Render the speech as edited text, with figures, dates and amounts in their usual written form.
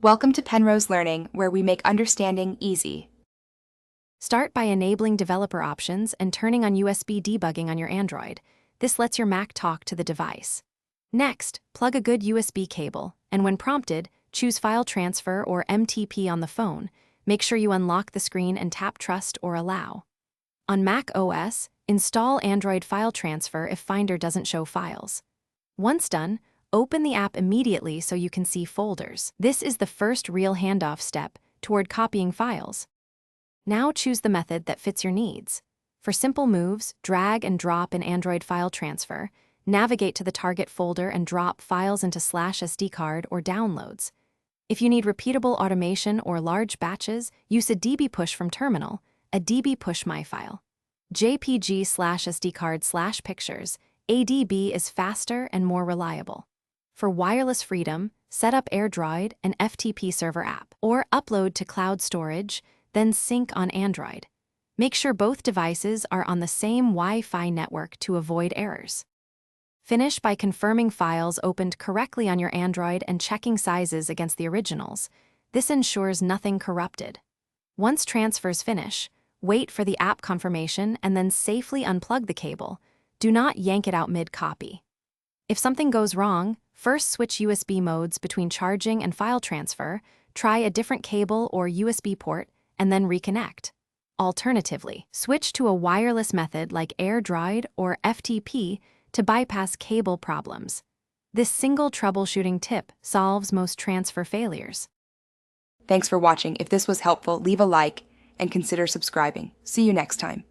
Welcome to Penrose Learning, where we make understanding easy. Start by enabling developer options and turning on USB debugging on your Android. This lets your Mac talk to the device. Next, plug a good USB cable, and when prompted, choose File Transfer or MTP on the phone. Make sure you unlock the screen and tap Trust or Allow. On Mac OS, install Android File Transfer if Finder doesn't show files. Once done, open the app immediately so you can see folders. This is the first real handoff step toward copying files. Now choose the method that fits your needs. For simple moves, drag and drop in Android File Transfer, navigate to the target folder and drop files into /SD card or downloads. If you need repeatable automation or large batches, use a db push from terminal, a db push my file. JPG/SD card/pictures, ADB is faster and more reliable. For wireless freedom, set up AirDroid, an FTP server app, or upload to cloud storage, then sync on Android. Make sure both devices are on the same Wi-Fi network to avoid errors. Finish by confirming files opened correctly on your Android and checking sizes against the originals. This ensures nothing corrupted. Once transfers finish, wait for the app confirmation and then safely unplug the cable. Do not yank it out mid-copy. If something goes wrong, first switch USB modes between charging and file transfer, try a different cable or USB port, and then reconnect. Alternatively, switch to a wireless method like AirDroid or FTP to bypass cable problems. This single troubleshooting tip solves most transfer failures. Thanks for watching. If this was helpful, leave a like and consider subscribing. See you next time.